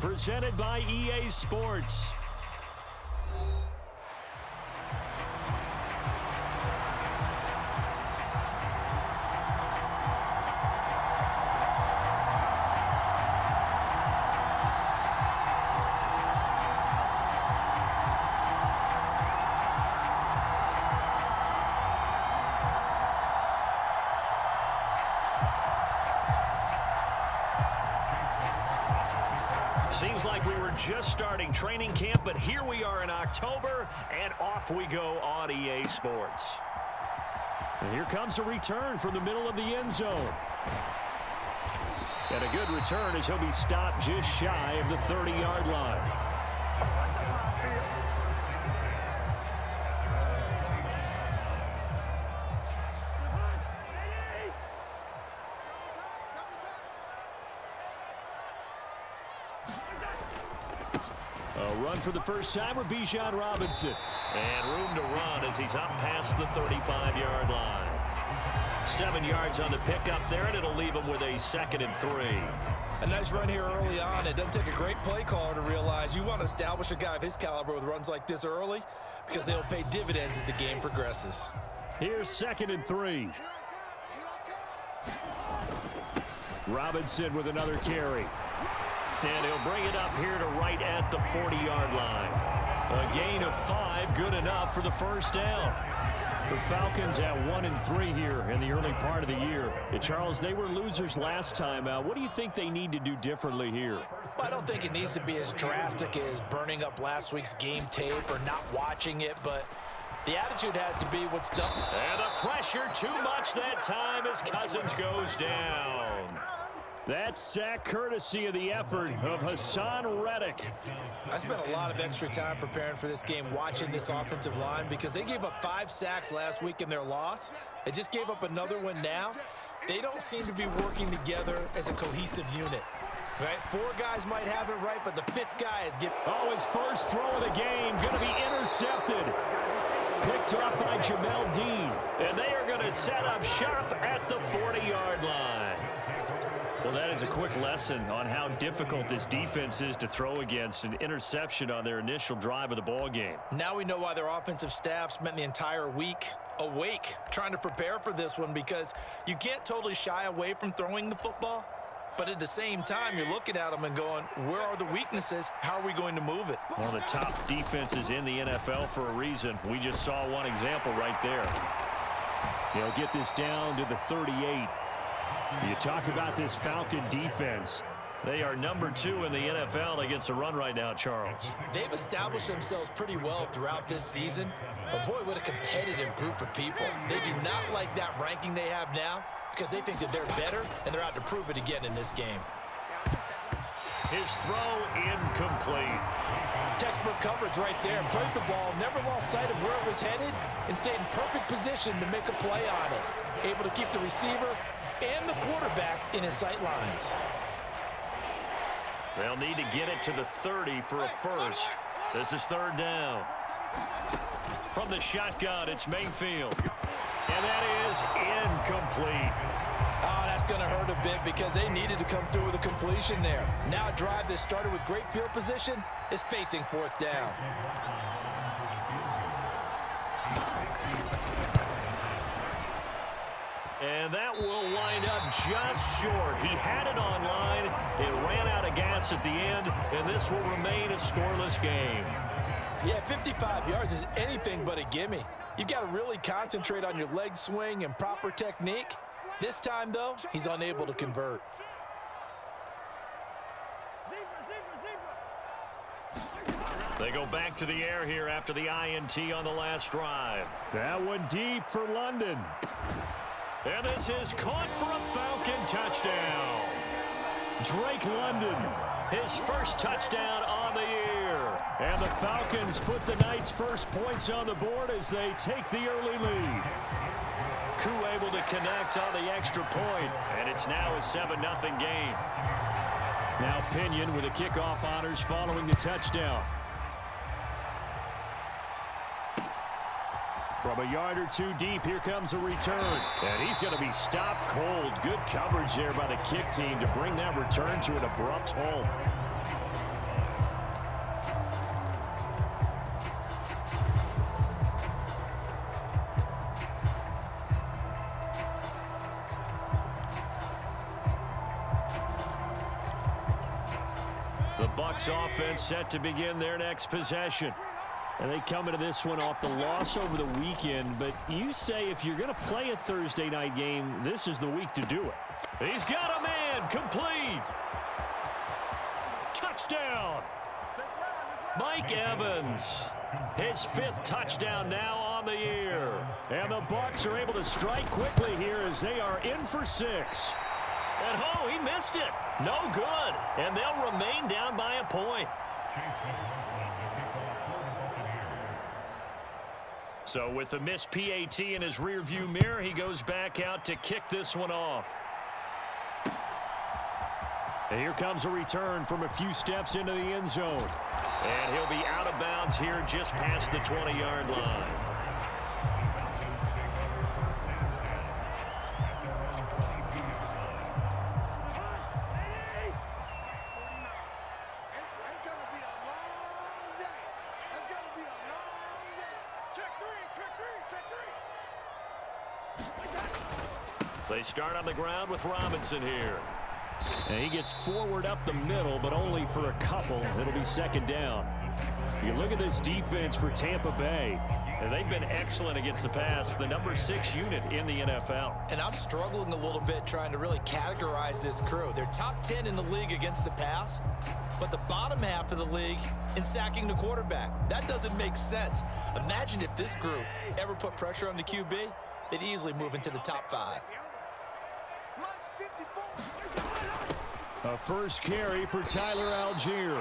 presented by EA Sports. Seems like we were just starting training camp, but here we are in October, and off we go on EA Sports. And here comes a return from the middle of the end zone. And a good return as he'll be stopped just shy of the 30-yard line. A run for the first time with Bijan Robinson. And room to run as he's up past the 35-yard line. 7 yards on the pickup there, and it'll leave him with a 2nd and 3. A nice run here early on. It doesn't take a great play caller to realize you want to establish a guy of his caliber with runs like this early because they'll pay dividends as the game progresses. Here's 2nd and 3. Robinson with another carry. And he'll bring it up here to right at the 40-yard line. A gain of 5, good enough for the first down. The Falcons at 1-3 here in the early part of the year. And Charles, they were losers last time out. What do you think they need to do differently here? Well, I don't think it needs to be as drastic as burning up last week's game tape or not watching it, but the attitude has to be what's done. And the pressure too much that time as Cousins goes down. That sack courtesy of the effort of Hassan Reddick. I spent a lot of extra time preparing for this game watching this offensive line because they gave up 5 sacks last week in their loss. They just gave up another one now. They don't seem to be working together as a cohesive unit. Right? 4 guys might have it right, but the 5th guy is getting... Oh, his first throw of the game going to be intercepted. Picked up by Jamel Dean. And they are going to set up shop at the 40-yard line. Well, that is a quick lesson on how difficult this defense is to throw against. An interception on their initial drive of the ball game. Now we know why their offensive staff spent the entire week awake trying to prepare for this one, because you can't totally shy away from throwing the football. But at the same time, you're looking at them and going, where are the weaknesses? How are we going to move it? One of the top defenses in the NFL for a reason. We just saw one example right there. They'll get this down to the 38. You talk about this Falcon defense. They are number 2 in the NFL against the run right now, Charles. They've established themselves pretty well throughout this season. But, boy, what a competitive group of people. They do not like that ranking they have now because they think that they're better, and they're out to prove it again in this game. His throw incomplete. Textbook coverage right there. Played the ball, never lost sight of where it was headed, and stayed in perfect position to make a play on it. Able to keep the receiver and the quarterback in his sight lines. They'll need to get it to the 30 for a first. This is 3rd down. From the shotgun, it's Mayfield. And that is incomplete. Oh, that's going to hurt a bit because they needed to come through with a completion there. Now a drive that started with great field position is facing 4th down. And that will wind up just short. He had it on line. It ran out of gas at the end, and this will remain a scoreless game. Yeah, 55 yards is anything but a gimme. You've got to really concentrate on your leg swing and proper technique. This time, though, he's unable to convert. They go back to the air here after the INT on the last drive. That one deep for London. And this is caught for a Falcon touchdown. Drake London, his first touchdown on the year. And the Falcons put the Knights' first points on the board as they take the early lead. Koo able to connect on the extra point, and it's now a 7-0 game. Now Pinion with the kickoff honors following the touchdown. From a yard or 2 deep, here comes a return. And he's going to be stopped cold. Good coverage there by the kick team to bring that return to an abrupt halt. The Bucs offense set to begin their next possession. And they come into this one off the loss over the weekend, but you say if you're going to play a Thursday night game, this is the week to do it. He's got a man, complete. Touchdown. Mike Evans, his 5th touchdown now on the year. And the Bucs are able to strike quickly here as they are in for 6. And oh, he missed it. No good. And they'll remain down by a point. So with the missed PAT in his rearview mirror, he goes back out to kick this one off. And here comes a return from a few steps into the end zone. And he'll be out of bounds here just past the 20-yard line. They start on the ground with Robinson here. And he gets forward up the middle, but only for a couple. It'll be 2nd down. You look at this defense for Tampa Bay. And they've been excellent against the pass, the number 6 unit in the NFL. And I'm struggling a little bit trying to really categorize this crew. They're top 10 in the league against the pass, but the bottom half of the league in sacking the quarterback. That doesn't make sense. Imagine if this group ever put pressure on the QB, they'd easily move into the top 5. A first carry for Tyler Algier.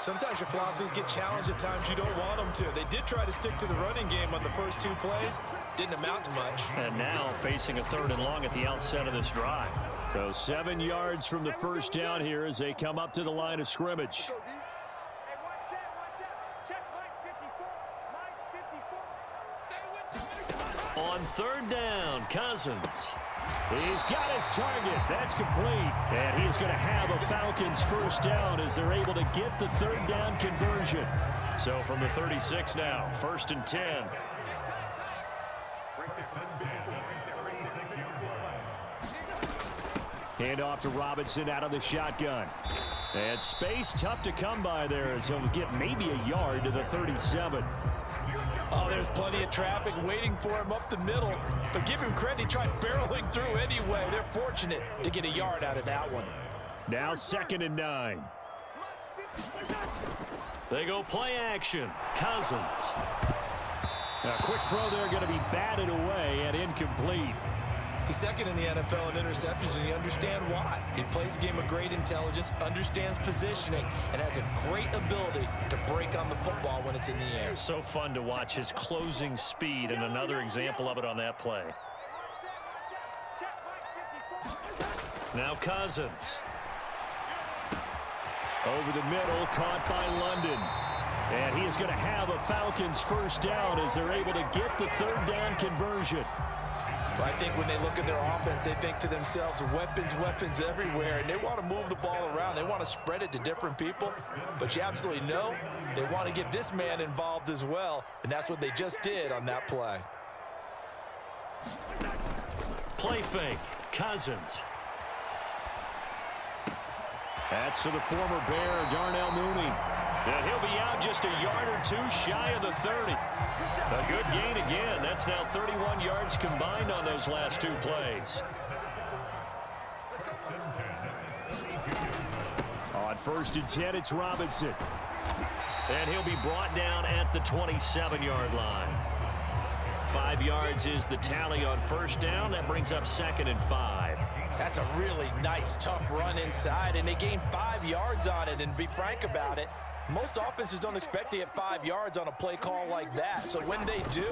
Sometimes your philosophies get challenged at times you don't want them to. They did try to stick to the running game on the first 2 plays. Didn't amount to much. And now facing a 3rd and long at the outset of this drive. So 7 yards from the first down here as they come up to the line of scrimmage. On 3rd down, Cousins. He's got his target. That's complete. And he's going to have a Falcons first down as they're able to get the 3rd down conversion. So from the 36 now, 1st and 10. Hand off to Robinson out of the shotgun. And space tough to come by there as he'll get maybe a yard to the 37. Oh, there's plenty of traffic waiting for him up the middle. But give him credit, he tried barreling through anyway. They're fortunate to get a yard out of that one. Now 2nd and 9. They go play action. Cousins. A quick throw there going to be batted away and incomplete. He's 2nd in the NFL in interceptions, and you understand why. He plays a game of great intelligence, understands positioning, and has a great ability to break on the football when it's in the air. So fun to watch his closing speed, and another example of it on that play. Now Cousins. Over the middle, caught by London. And he is going to have a Falcons first down as they're able to get the 3rd down conversion. I think when they look at their offense, they think to themselves, weapons, weapons everywhere, and they want to move the ball around. They want to spread it to different people, but you absolutely know they want to get this man involved as well, and that's what they just did on that play. Play fake, Cousins. That's to the former Bear, Darnell Mooney. And he'll be out just a yard or 2 shy of the 30. A good gain again. That's now 31 yards combined on those last 2 plays. On 1st and 10, it's Robinson. And he'll be brought down at the 27-yard line. 5 yards is the tally on 1st down. That brings up 2nd and 5. That's a really nice, tough run inside, and they gained 5 yards on it. And to be frank about it, most offenses don't expect to get 5 yards on a play call like that. So when they do,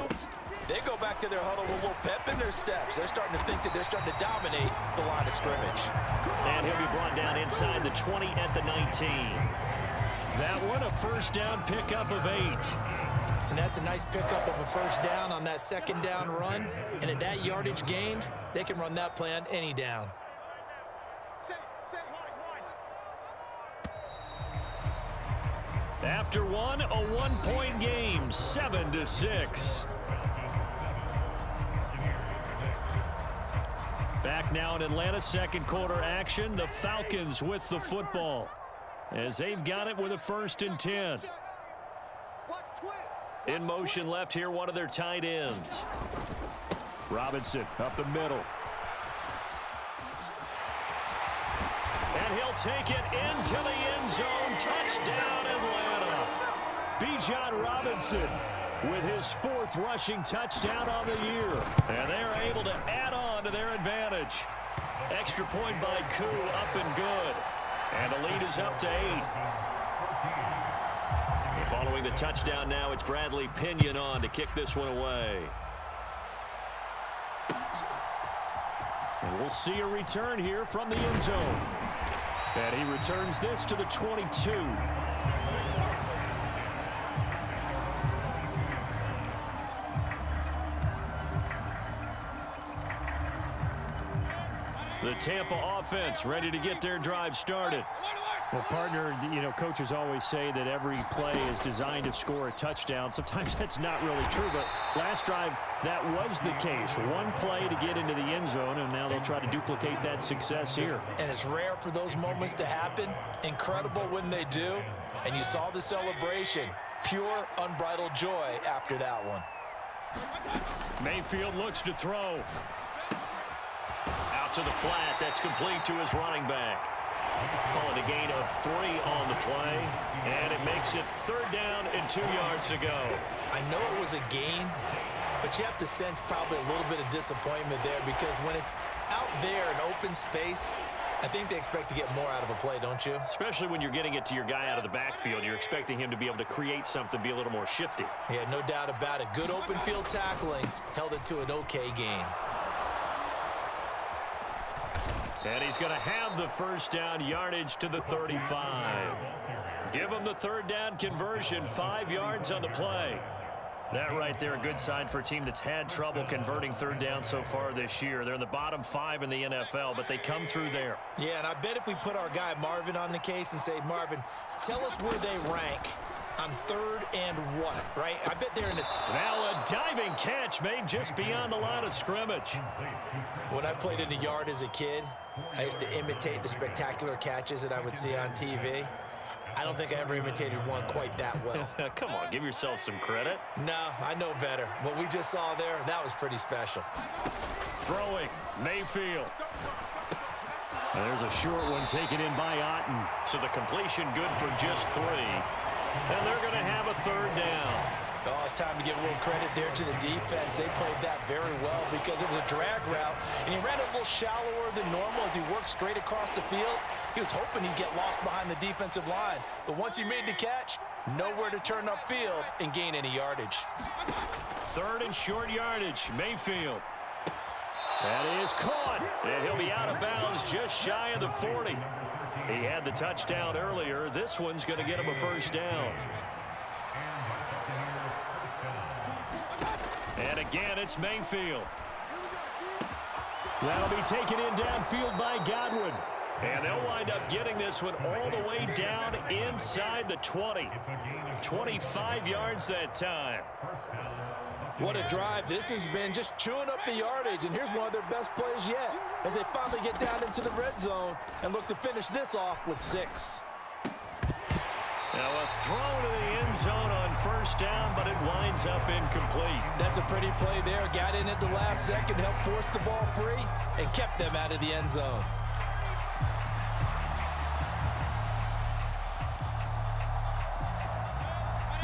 they go back to their huddle with a little pep in their steps. They're starting to think that they're starting to dominate the line of scrimmage. And he'll be brought down inside the 20 at the 19. That one, a first down pickup of 8. And that's a nice pickup of a first down on that 2nd down run. And at that yardage gained, they can run that play on any down. After one, a 1-point game, 7-6. Back now in Atlanta, 2nd quarter action. The Falcons with the football. as they've got it with a 1st and 10. In motion left here, one of their tight ends. Robinson up the middle. And he'll take it into the end zone. Touchdown, Atlanta. Bijan Robinson with his 4th rushing touchdown on the year. And they're able to add on to their advantage. Extra point by Koo, up and good. And the lead is up to 8. Following the touchdown now, it's Bradley Pinion on to kick this one away. And we'll see a return here from the end zone. And he returns this to the 22. The Tampa offense ready to get their drive started. Well, partner, coaches always say that every play is designed to score a touchdown. Sometimes that's not really true, but last drive, that was the case. One play to get into the end zone, and now they'll try to duplicate that success here. And it's rare for those moments to happen. Incredible when they do. And you saw the celebration. Pure, unbridled joy after that one. Mayfield looks to throw. Out to the flat. That's complete to his running back. Calling a gain of 3 on the play, and it makes it 3rd down and 2 yards to go. I know it was a gain, but you have to sense probably a little bit of disappointment there because when it's out there in open space, I think they expect to get more out of a play, don't you? Especially when you're getting it to your guy out of the backfield. You're expecting him to be able to create something, be a little more shifty. Yeah, no doubt about it. Good open field tackling held it to an okay gain. And he's going to have the 1st down, yardage to the 35. Give him the 3rd down conversion, 5 yards on the play. That right there, a good sign for a team that's had trouble converting 3rd down so far this year. They're in the bottom 5 in the NFL, but they come through there. Yeah, and I bet if we put our guy Marvin on the case and say, Marvin, tell us where they rank on 3rd and what, right? I bet they're in the... Now a diving catch made just beyond the line of scrimmage. When I played in the yard as a kid, I used to imitate the spectacular catches that I would see on TV. I don't think I ever imitated one quite that well. Come on, give yourself some credit. No, I know better. What we just saw there, that was pretty special. Throwing, Mayfield. And there's a short one taken in by Otten. So the completion good for just 3. And they're going to have a 3rd down. Oh, it's time to give a little credit there to the defense. They played that very well because it was a drag route, and he ran it a little shallower than normal as he worked straight across the field. He was hoping he'd get lost behind the defensive line, but once he made the catch, nowhere to turn upfield and gain any yardage. 3rd and short yardage, Mayfield. That is caught. And he'll be out of bounds just shy of the 40. He had the touchdown earlier. This one's going to get him a 1st down. And again, it's Mayfield. That'll be taken in downfield by Godwin. And they'll wind up getting this one all the way down inside the 20. 25 yards that time. What a drive. This has been just chewing up the yardage, and here's one of their best plays yet as they finally get down into the red zone and look to finish this off with 6. Now a throw to the end zone on 1st down, but it winds up incomplete. That's a pretty play there. Got in at the last second, helped force the ball free, and kept them out of the end zone.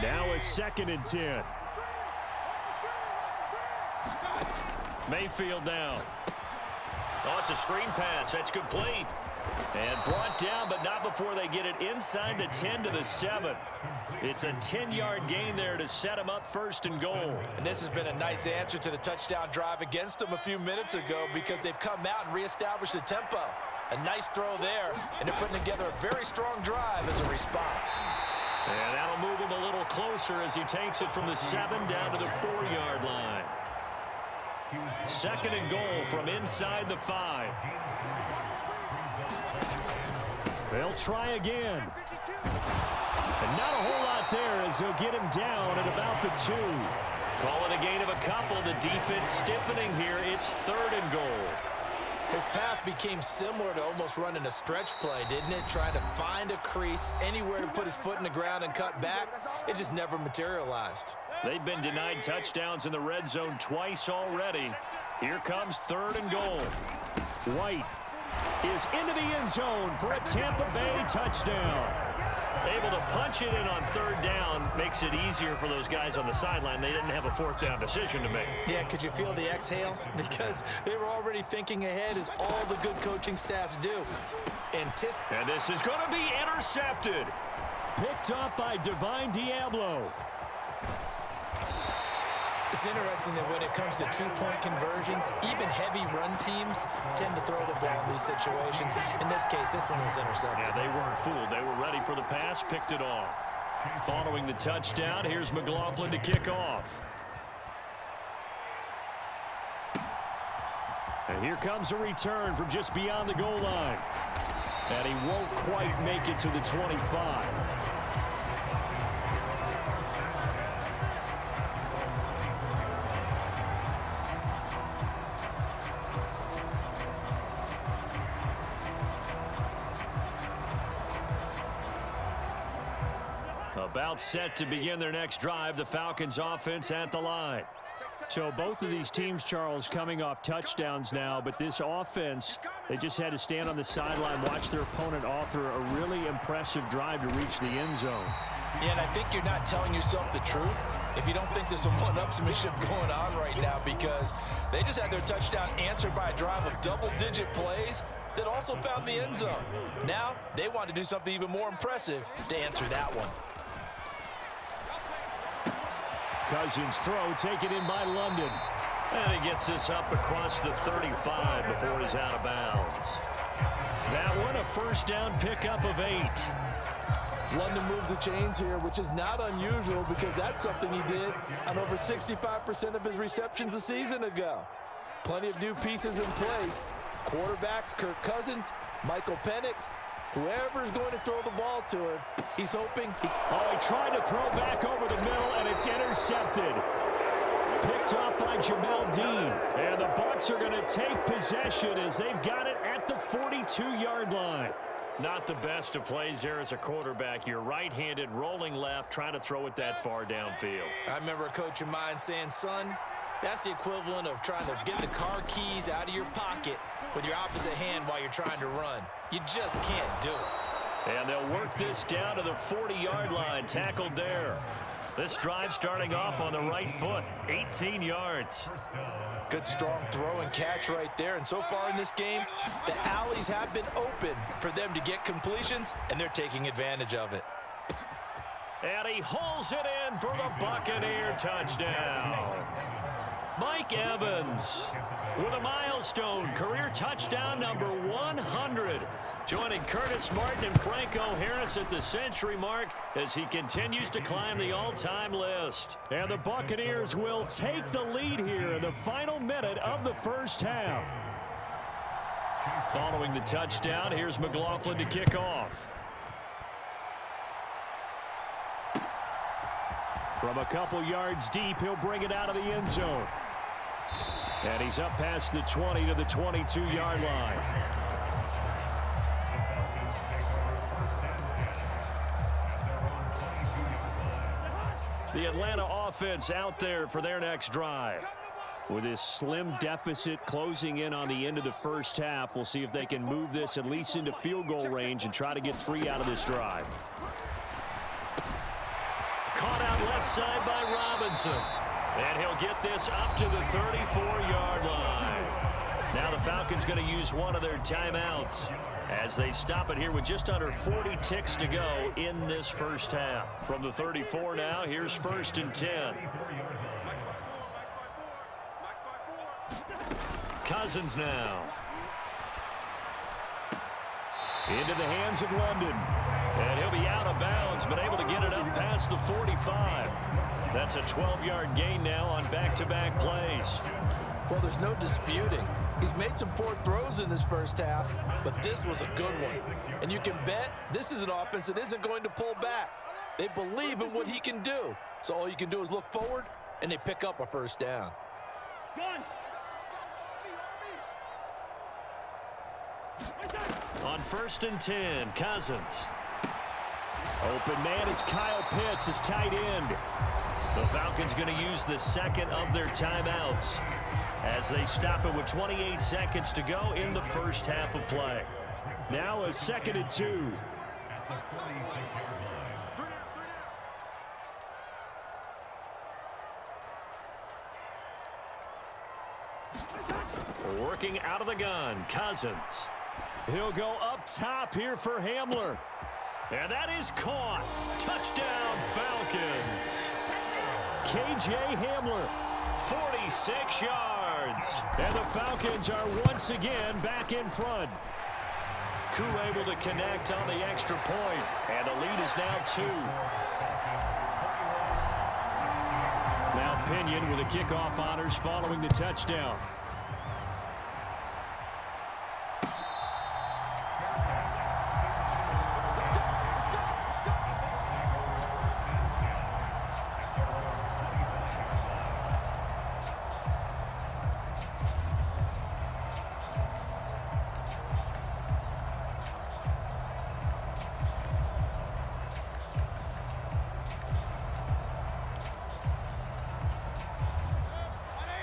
Now a 2nd and 10. Mayfield now. Oh, it's a screen pass. That's complete. And brought down, but not before they get it inside the 10 to the 7. It's a 10-yard gain there to set them up 1st and goal. And this has been a nice answer to the touchdown drive against them a few minutes ago because they've come out and reestablished the tempo. A nice throw there, and they're putting together a very strong drive as a response. And that'll move him a little closer as he takes it from the 7 down to the 4-yard line. 2nd and goal from inside the 5. They'll try again. And not a whole lot there as they'll get him down at about the 2. Calling a gain of a couple. The defense stiffening here. It's 3rd and goal. His path became similar to almost running a stretch play, didn't it? Trying to find a crease, anywhere to put his foot in the ground and cut back. It just never materialized. They've been denied touchdowns in the red zone twice already. Here comes 3rd and goal. White is into the end zone for a Tampa Bay touchdown. Able to punch it in on 3rd down makes it easier for those guys on the sideline. They didn't have a 4th down decision to make. Yeah, could you feel the exhale? Because they were already thinking ahead, as all the good coaching staffs do. And this is going to be intercepted. Picked up by Divine Diablo. It's interesting that when it comes to 2-point conversions, even heavy run teams tend to throw the ball in these situations. In this case, this one was intercepted. Yeah, they weren't fooled. They were ready for the pass, picked it off. Following the touchdown, here's McLaughlin to kick off. And here comes a return from just beyond the goal line. And he won't quite make it to the 25. About set to begin their next drive, the Falcons offense at the line. So both of these teams, Charles, coming off touchdowns now, but this offense, they just had to stand on the sideline, watch their opponent author a really impressive drive to reach the end zone. Yeah, and I think you're not telling yourself the truth if you don't think there's some one-upsmanship going on right now, because they just had their touchdown answered by a drive of double-digit plays that also found the end zone. Now they want to do something even more impressive to answer that one. Cousins throw taken in by London. And he gets this up across the 35 before he's out of bounds. That one a 1st down pickup of 8. London moves the chains here, which is not unusual because that's something he did on over 65% of his receptions a season ago. Plenty of new pieces in place. Quarterbacks, Kirk Cousins, Michael Penix, whoever is going to throw the ball to him, he's hoping. He tried to throw back over the middle, and it's intercepted. Picked off by Jamel Dean. And the Bucs are going to take possession as they've got it at the 42-yard line. Not the best of plays there as a quarterback. You're right-handed, rolling left, trying to throw it that far downfield. I remember a coach of mine saying, son, that's the equivalent of trying to get the car keys out of your pocket with your opposite hand while you're trying to run. You just can't do it. And they'll work this down to the 40-yard line, tackled there. This drive starting off on the right foot, 18 yards. Good strong throw and catch right there. And so far in this game, the alleys have been open for them to get completions, and they're taking advantage of it. And he hauls it in for the Buccaneer touchdown. Mike Evans with a milestone career touchdown number 100. Joining Curtis Martin and Franco Harris at the century mark as he continues to climb the all-time list. And the Buccaneers will take the lead here in the final minute of the 1st half. Following the touchdown, here's McLaughlin to kick off. From a couple yards deep, he'll bring it out of the end zone. And he's up past the 20 to the 22-yard line. The Atlanta offense out there for their next drive. With this slim deficit closing in on the end of the 1st half, we'll see if they can move this at least into field goal range and try to get 3 out of this drive. Caught out left side by Robinson. And he'll get this up to the 34-yard line. Now the Falcons going to use one of their timeouts as they stop it here with just under 40 ticks to go in this 1st half. From the 34 now, here's 1st and 10. Cousins now. Into the hands of London. And he'll be out of bounds, but able to get it up past the 45. That's a 12-yard gain now on back-to-back plays. Well, there's no disputing. He's made some poor throws in this 1st half, but this was a good one. And you can bet this is an offense that isn't going to pull back. They believe in what he can do. So all you can do is look forward, and they pick up a 1st down. On 1st and 10, Cousins. Open man is Kyle Pitts, his tight end. The Falcons going to use the second of their timeouts as they stop it with 28 seconds to go in the first half of play. Now a 2nd and 2. Working out of the gun, Cousins. He'll go up top here for Hamler. And that is caught. Touchdown, Falcons. K.J. Hamler. 46 yards. And the Falcons are once again back in front. Koo able to connect on the extra point. And the lead is now 2. Now Pinion with the kickoff honors following the touchdown.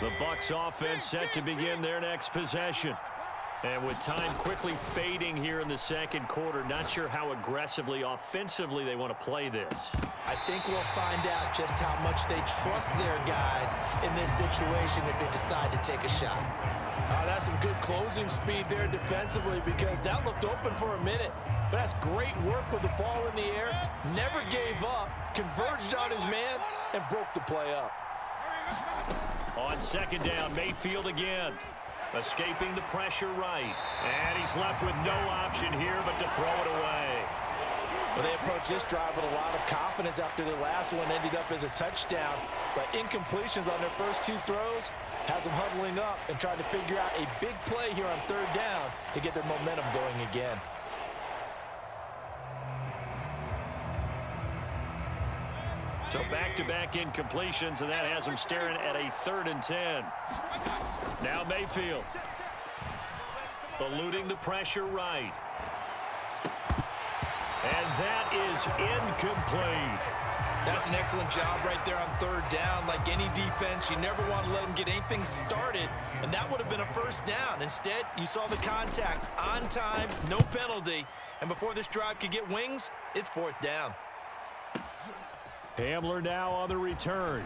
The Bucs offense set to begin their next possession. And with time quickly fading here in the second quarter, not sure how aggressively, offensively they want to play this. I think we'll find out just how much they trust their guys in this situation if they decide to take a shot. That's some good closing speed there defensively because that looked open for a minute. But that's great work with the ball in the air. Never gave up, converged on his man, and broke the play up. On 2nd down, Mayfield again. Escaping the pressure right. And he's left with no option here but to throw it away. Well, they approached this drive with a lot of confidence after their last one ended up as a touchdown. But incompletions on their first 2 throws has them huddling up and trying to figure out a big play here on 3rd down to get their momentum going again. So back-to-back incompletions, and that has them staring at a 3rd and 10. Now Mayfield. Eluding the pressure right. And that is incomplete. That's an excellent job right there on 3rd down. Like any defense, you never want to let them get anything started, and that would have been a 1st down. Instead, you saw the contact on time, no penalty, and before this drive could get wings, it's 4th down. Hamler now on the return.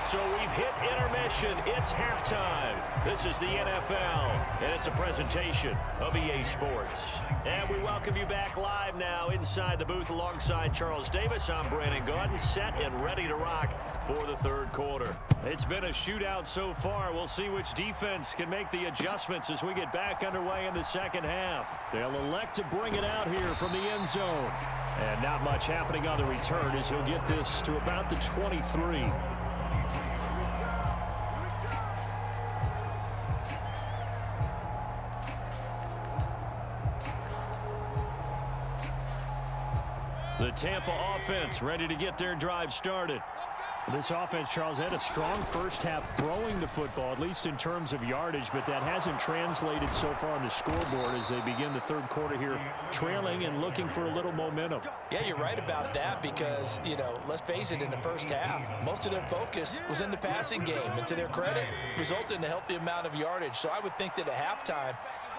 So we've hit intermission. It's halftime. This is the NFL, and it's a presentation of EA Sports. And we welcome you back live now inside the booth alongside Charles Davis. I'm Brandon Gaudin, set and ready to rock for the 3rd quarter. It's been a shootout so far. We'll see which defense can make the adjustments as we get back underway in the 2nd half. They'll elect to bring it out here from the end zone. And not much happening on the return as he'll get this to about the 23. The Tampa offense ready to get their drive started. This offense, Charles, had a strong first half throwing the football, at least in terms of yardage, but that hasn't translated so far on the scoreboard as they begin the 3rd quarter here, trailing and looking for a little momentum. Yeah, you're right about that because, let's face it, in the first half, most of their focus was in the passing game, and to their credit, resulted in a healthy amount of yardage. So I would think that at halftime,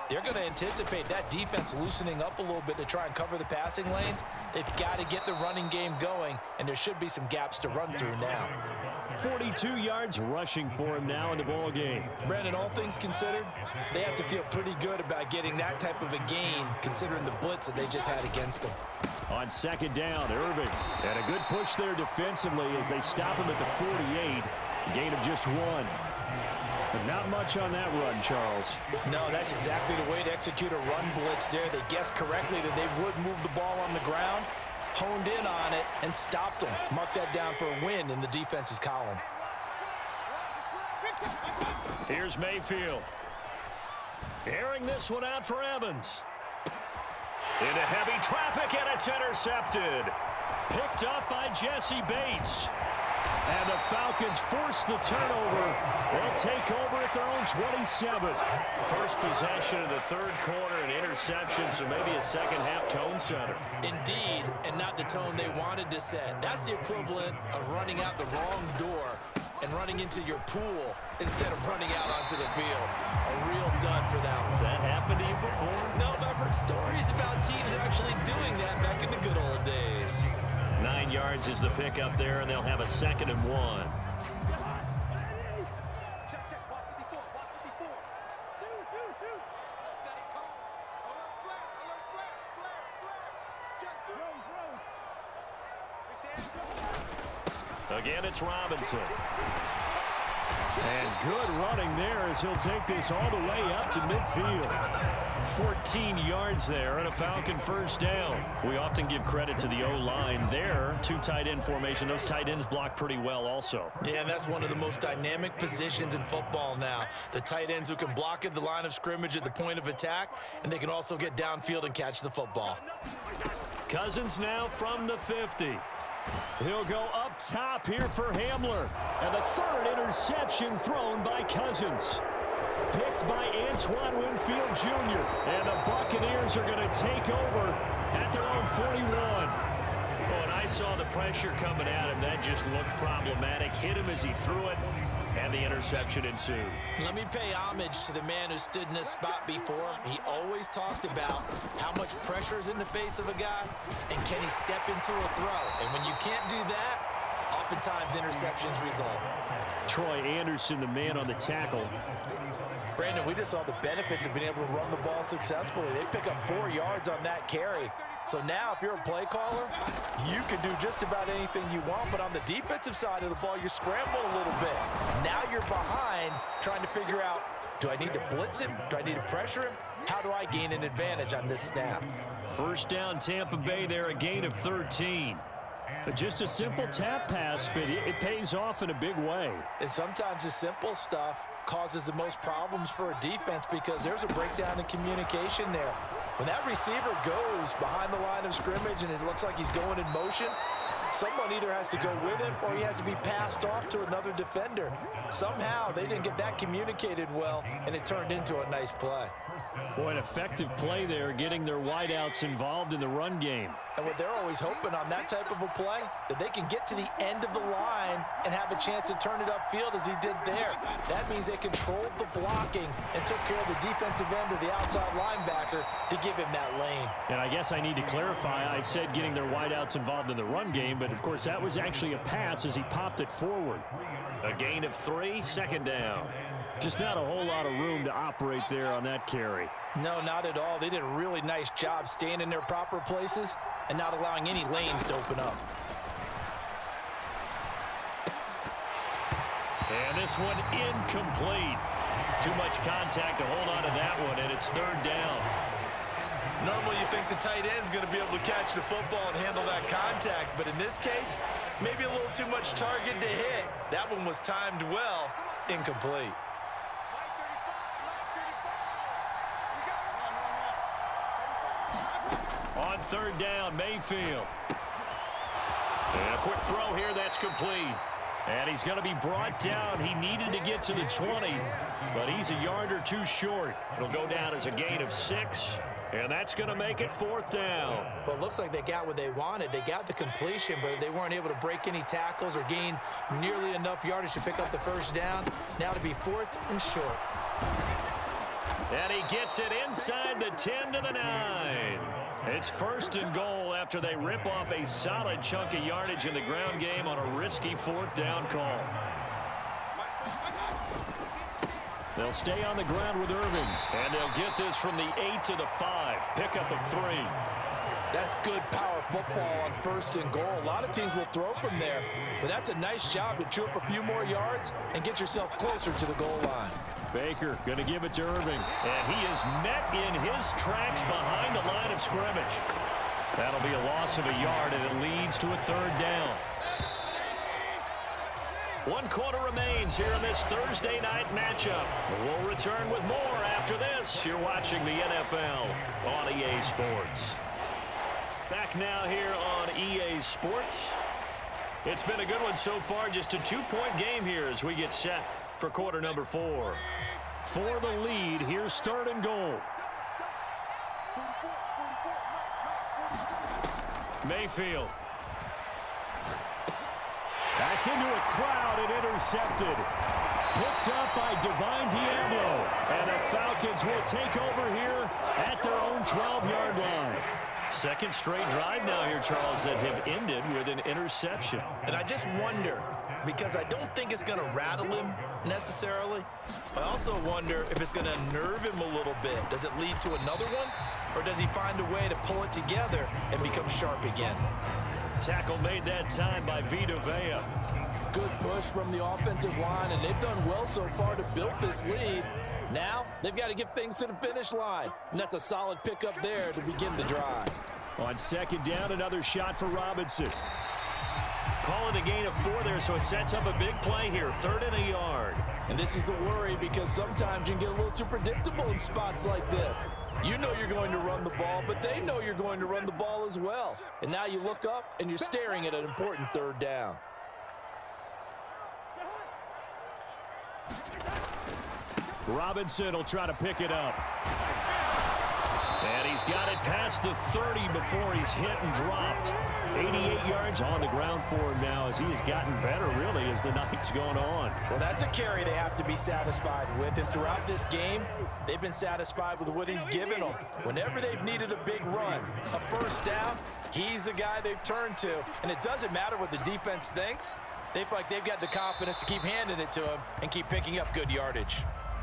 they're going to anticipate that defense loosening up a little bit to try and cover the passing lanes. They've got to get the running game going, and there should be some gaps to run through now. 42 yards rushing for him now in the ball game. Brandon, all things considered, they have to feel pretty good about getting that type of a gain considering the blitz that they just had against them. On 2nd down, Irving. And a good push there defensively as they stop him at the 48. A gain of just 1. But not much on that run, Charles. No, that's exactly the way to execute a run blitz there. They guessed correctly that they would move the ball on the ground, honed in on it, and stopped them. Mark that down for a win in the defense's column. Here's Mayfield. Airing this one out for Evans. Into heavy traffic, and it's intercepted. Picked up by Jesse Bates. And the Falcons force the turnover. They'll take over at their own 27. First possession of the third quarter, an interception, so maybe a second-half tone setter. Indeed, and not the tone they wanted to set. That's the equivalent of running out the wrong door and running into your pool instead of running out onto the field. A real dud for that one. Has that happened to you before? No, but I've heard stories about teams actually doing that back in the good old days. 9 yards is the pickup there, and they'll have a 2nd and 1. Again, it's Robinson. And good running there as he'll take this all the way up to midfield. 14 yards there and a Falcon first down. We often give credit to the O-line there. 2 tight end formation. Those tight ends block pretty well also. Yeah, and that's one of the most dynamic positions in football now. The tight ends who can block at the line of scrimmage at the point of attack, and they can also get downfield and catch the football. Cousins now from the 50. He'll go up top here for Hamler. And the 3rd interception thrown by Cousins. Picked by Antoine Winfield Jr. And the Buccaneers are going to take over at their own 41. Oh, and I saw the pressure coming at him. That just looked problematic. Hit him as he threw it, and the interception ensued. Let me pay homage to the man who stood in this spot before. He always talked about how much pressure is in the face of a guy, and can he step into a throw. And when you can't do that, oftentimes interceptions result. Troy Anderson, the man on the tackle. Brandon, we just saw the benefits of being able to run the ball successfully. They pick up 4 yards on that carry. So now if you're a play caller, you can do just about anything you want. But on the defensive side of the ball, you're scrambling a little bit. Now you're behind trying to figure out, do I need to blitz him? Do I need to pressure him? How do I gain an advantage on this snap? First down Tampa Bay there, a gain of 13. Just a simple tap pass, but it pays off in a big way. And sometimes the simple stuff causes the most problems for a defense because there's a breakdown in communication there. When that receiver goes behind the line of scrimmage and it looks like he's going in motion, someone either has to go with him or he has to be passed off to another defender. Somehow they didn't get that communicated well, and it turned into a nice play. Boy, an effective play there, getting their wideouts involved in the run game. And what they're always hoping on that type of a play, that they can get to the end of the line and have a chance to turn it upfield as he did there. That means they controlled the blocking and took care of the defensive end or the outside linebacker to give him that lane. And I guess I need to clarify, I said getting their wideouts involved in the run game, but of course that was actually a pass as he popped it forward. A gain of 3, 2nd down. Just not a whole lot of room to operate there on that carry. No, not at all. They did a really nice job staying in their proper places and not allowing any lanes to open up. And this one incomplete. Too much contact to hold on to that one, and it's 3rd down. Normally you think the tight end's going to be able to catch the football and handle that contact, but in this case, maybe a little too much target to hit. That one was timed well, incomplete. On 3rd down, Mayfield. And a quick throw here, that's complete. And he's going to be brought down. He needed to get to the 20, but he's a yard or 2 short. It'll go down as a gain of 6, and that's going to make it 4th down. Well, it looks like they got what they wanted. They got the completion, but they weren't able to break any tackles or gain nearly enough yardage to pick up the first down. Now to be 4th and short. And he gets it inside the 10 to the 9. It's 1st and goal after they rip off a solid chunk of yardage in the ground game on a risky 4th down call. They'll stay on the ground with Irving. And they'll get this from the 8 to the 5. Pickup of 3. That's good power football on 1st and goal. A lot of teams will throw from there, but that's a nice job to chew up a few more yards and get yourself closer to the goal line. Baker going to give it to Irving. And he is met in his tracks behind the line of scrimmage. That'll be a loss of a yard, and it leads to a 3rd down. 1 quarter remains here in this Thursday night matchup. We'll return with more after this. You're watching the NFL on EA Sports. Back now here on EA Sports. It's been a good one so far. Just a 2-point game here as we get set for quarter number 4. For the lead, here's 3rd and goal. Mayfield. That's into a crowd and intercepted. Picked up by Divine Diablo. And the Falcons will take over here at their own 12-yard line. Second straight drive now here, Charles, that have ended with an interception. And I just wonder, because I don't think it's going to rattle him necessarily, but I also wonder if it's going to nerve him a little bit. Does it lead to another one, or does he find a way to pull it together and become sharp again? Tackle made that time by Vita Vea. Good push from the offensive line, and they've done well so far to build this lead. Now, they've got to get things to the finish line, and that's a solid pickup there to begin the drive. On 2nd down, another shot for Robinson. Call it a gain of 4 there, so it sets up a big play here. 3rd and a yard. And this is the worry, because sometimes you can get a little too predictable in spots like this. You know you're going to run the ball, but they know you're going to run the ball as well. And now you look up, and you're staring at an important 3rd down. Robinson will try to pick it up. And he's got it past the 30 before he's hit and dropped. 88 yards on the ground for him now as he has gotten better, really, as the night's going on. Well, that's a carry they have to be satisfied with. And throughout this game, they've been satisfied with what he's given them. Whenever they've needed a big run, a 1st down, he's the guy they've turned to. And it doesn't matter what the defense thinks. They feel like they've got the confidence to keep handing it to him and keep picking up good yardage.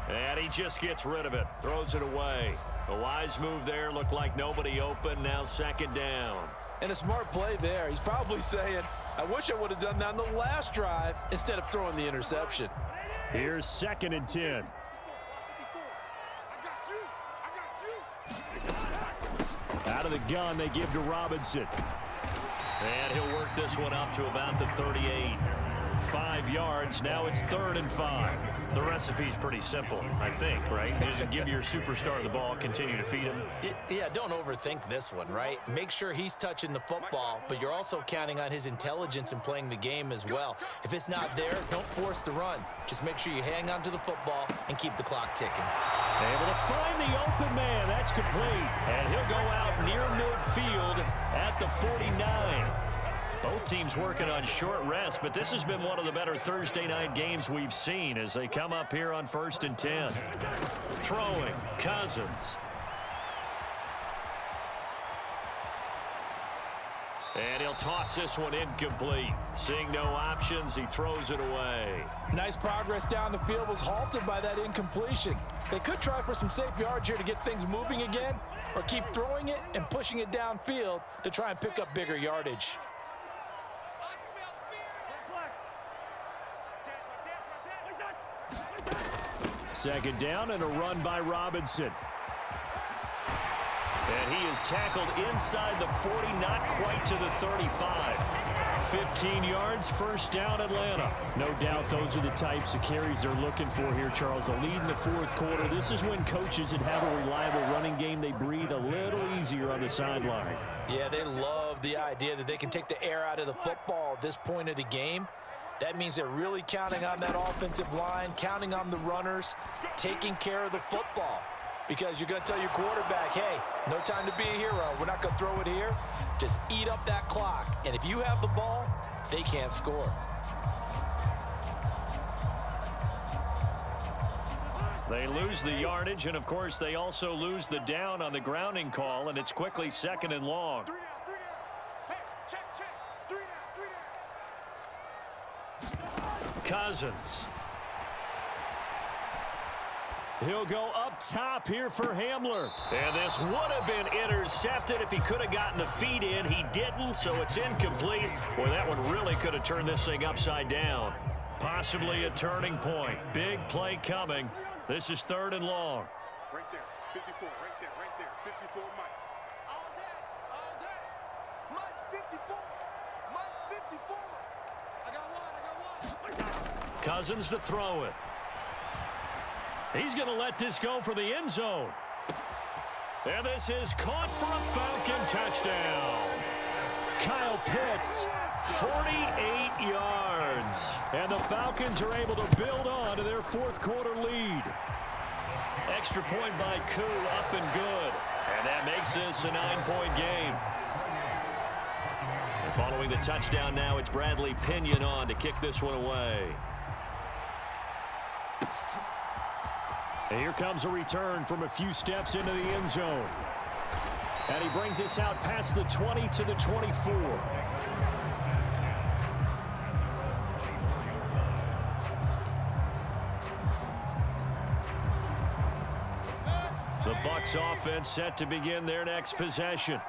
And he just gets rid of it, throws it away. A wise move there, looked like nobody open, now 2nd down. And a smart play there. He's probably saying, I wish I would have done that on the last drive instead of throwing the interception. Here's 2nd and 10. Out of the gun, they give to Robinson. And he'll work this one up to about the 38. 5 yards, now it's 3rd and 5. The recipe's pretty simple, I think, right? Just give your superstar the ball, continue to feed him. Yeah, don't overthink this one, right? Make sure he's touching the football, but you're also counting on his intelligence in playing the game as well. If it's not there, don't force the run. Just make sure you hang on to the football and keep the clock ticking. Able to find the open man. That's complete. And he'll go out near midfield at the 49. Both teams working on short rest, but this has been one of the better Thursday night games we've seen as they come up here on 1st and 10. Throwing, Cousins. And he'll toss this one incomplete. Seeing no options, he throws it away. Nice progress down the field, was halted by that incompletion. They could try for some safe yards here to get things moving again, or keep throwing it and pushing it downfield to try and pick up bigger yardage. 2nd down and a run by Robinson. And he is tackled inside the 40, not quite to the 35. 15 yards, 1st down, Atlanta. No doubt those are the types of carries they're looking for here, Charles. The lead in the 4th quarter. This is when coaches that have a reliable running game, they breathe a little easier on the sideline. Yeah, they love the idea that they can take the air out of the football at this point of the game. That means they're really counting on that offensive line, counting on the runners, taking care of the football. Because you're going to tell your quarterback, hey, no time to be a hero. We're not going to throw it here. Just eat up that clock. And if you have the ball, they can't score. They lose the yardage, and, of course, they also lose the down on the grounding call, and it's quickly 2nd and long. Cousins. He'll go up top here for Hamler. And this would have been intercepted if he could have gotten the feet in. He didn't, so it's incomplete. Boy, that one really could have turned this thing upside down. Possibly a turning point. Big play coming. This is 3rd and long. Right there, 54, right there, 54, Mike. All day. Mike's 54. Mike's 54. I got one. Cousins to throw it. He's going to let this go for the end zone. And this is caught for a Falcon touchdown. Kyle Pitts 48 yards. And the Falcons are able to build on to their fourth quarter lead. Extra point by Koo, up and good. And that makes this a 9-point game. And following the touchdown now, it's Bradley Pinion on to kick this one away. And here comes a return from a few steps into the end zone. And he brings us out past the 20 to the 24. The Bucs offense set to begin their next possession.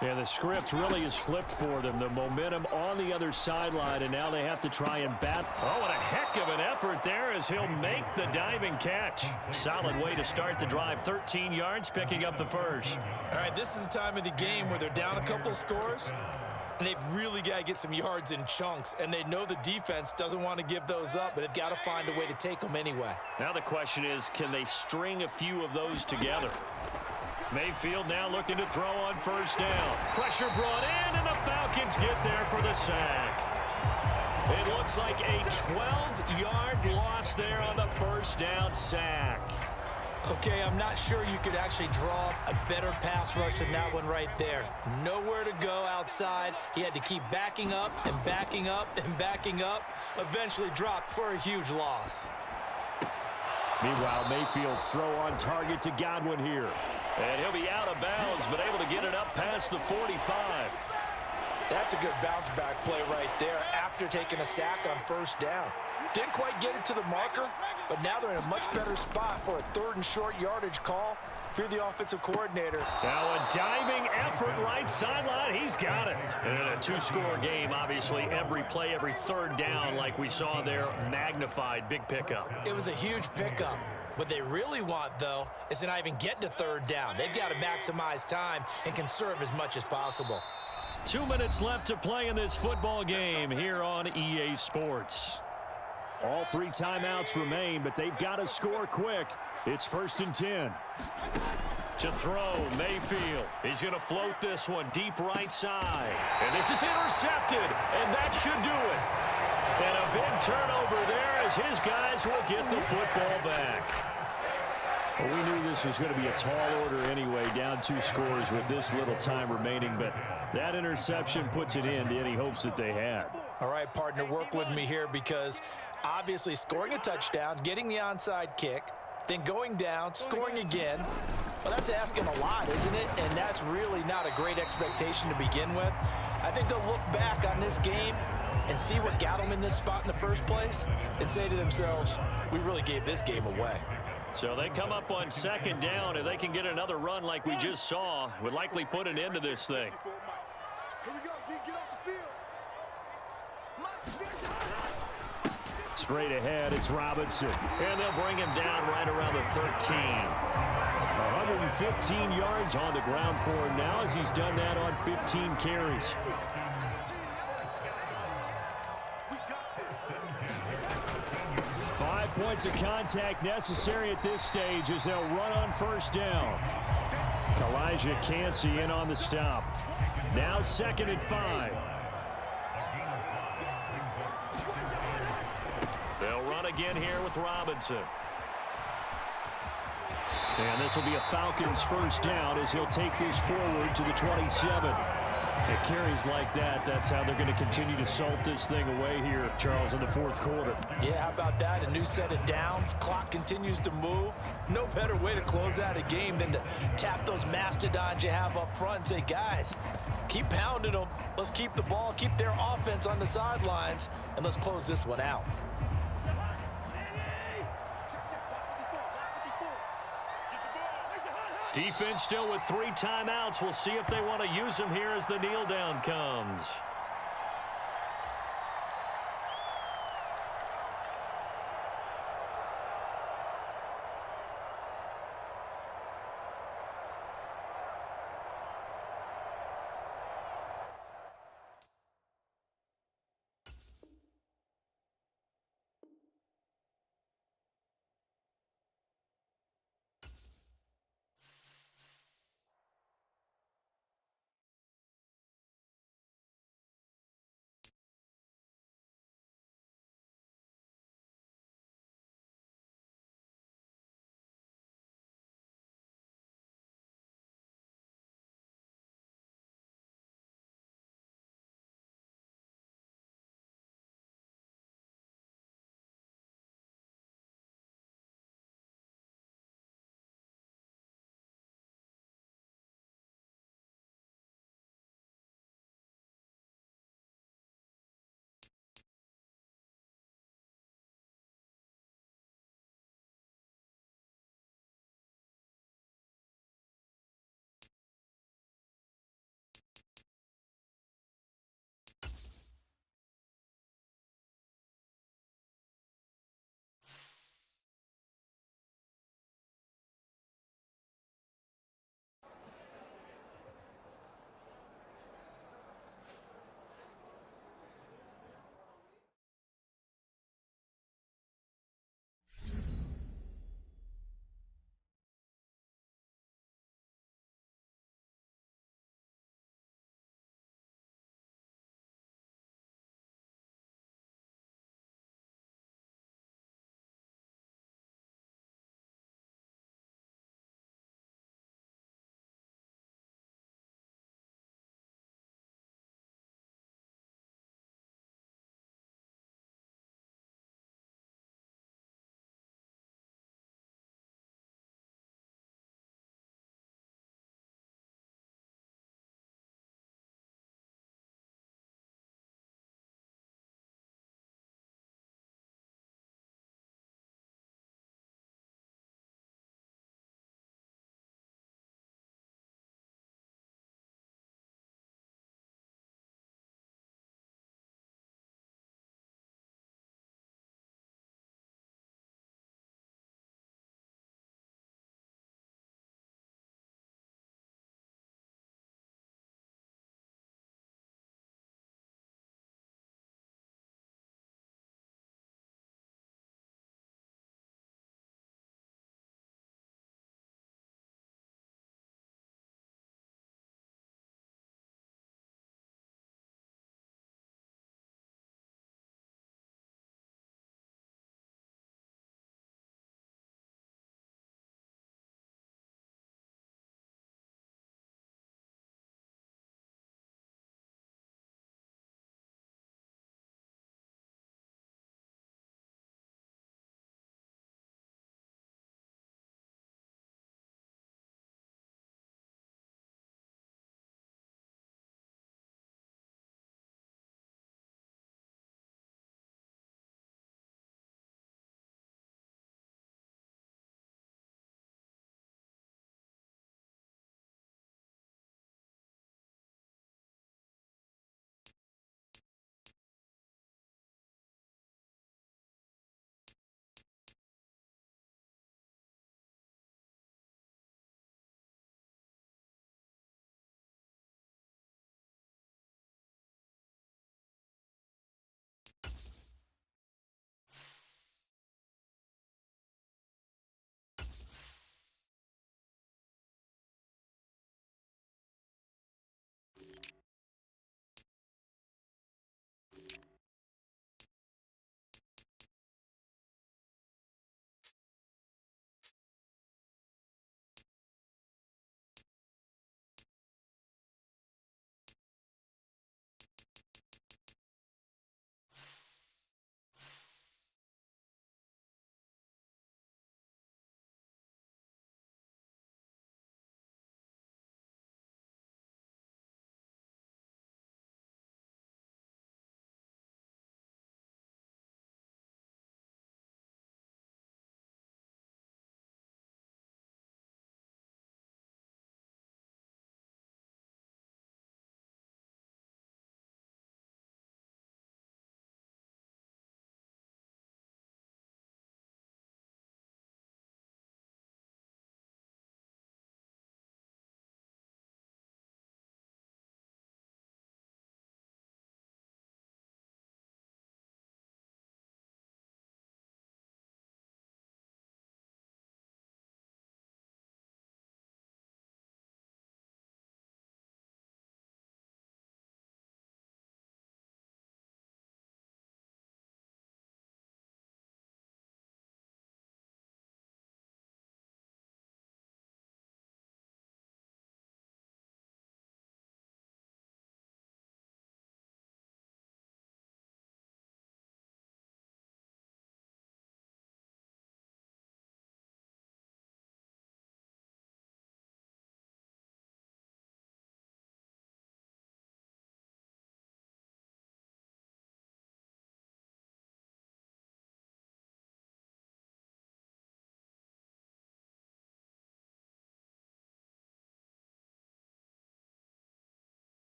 And the script really is flipped for them. The momentum on the other sideline, and now they have to try and bat. Oh, and a heck of an effort there as he'll make the diving catch. Solid way to start the drive. 13 yards, picking up the first. All right, this is the time of the game where they're down a couple of scores, and they've really got to get some yards in chunks, and they know the defense doesn't want to give those up, but they've got to find a way to take them anyway. Now the question is, can they string a few of those together? Mayfield now looking to throw on first down. Pressure brought in, and the Falcons get there for the sack. It looks like a 12-yard loss there on the first down sack. Okay, I'm not sure you could actually draw a better pass rush than that one right there. Nowhere to go outside. He had to keep backing up and backing up and backing up. Eventually dropped for a huge loss. Meanwhile, Mayfield's throw on target to Godwin here. And he'll be out of bounds, but able to get it up past the 45. That's a good bounce-back play right there after taking a sack on first down. Didn't quite get it to the marker, but now they're in a much better spot for a third and short yardage call. If you're the offensive coordinator. Now a diving effort right sideline. He's got it. And in a two-score game, obviously, every play, every third down, like we saw there, magnified. Big pickup. It was a huge pickup. What they really want, though, is to not even get to third down. They've got to maximize time and conserve as much as possible. 2 minutes left to play in this football game here on EA Sports. All 3 timeouts remain, but they've got to score quick. It's 1st and 10. To throw, Mayfield. He's going to float this one deep right side. And this is intercepted, and that should do it. And a big turnover there as his guys will get the football back. Well, we knew this was going to be a tall order anyway, down 2 scores with this little time remaining, but that interception puts an end to any hopes that they had. All right, partner, work with me here because obviously scoring a touchdown, getting the onside kick, then going down, scoring again, well, that's asking a lot, isn't it? And that's really not a great expectation to begin with. I think they'll look back on this game and see what got them in this spot in the first place and say to themselves, we really gave this game away. So they come up on 2nd down. If they can get another run like we just saw, would likely put an end to this thing. Here we go, D, get off the field. Straight ahead, it's Robinson. And they'll bring him down right around the 13. 115 yards on the ground for him now as he's done that on 15 carries. Points of contact necessary at this stage as they'll run on first down. Elijah Cansey in on the stop. Now 2nd and 5. They'll run again here with Robinson. And this will be a Falcons first down as he'll take this forward to the 27. It carries like that. That's how they're going to continue to salt this thing away here, Charles, in the 4th quarter. Yeah, how about that? A new set of downs. Clock continues to move. No better way to close out a game than to tap those mastodons you have up front and say, guys, keep pounding them. Let's keep the ball, keep their offense on the sidelines, and let's close this one out. Defense still with 3 timeouts. We'll see if they want to use them here as the kneel down comes.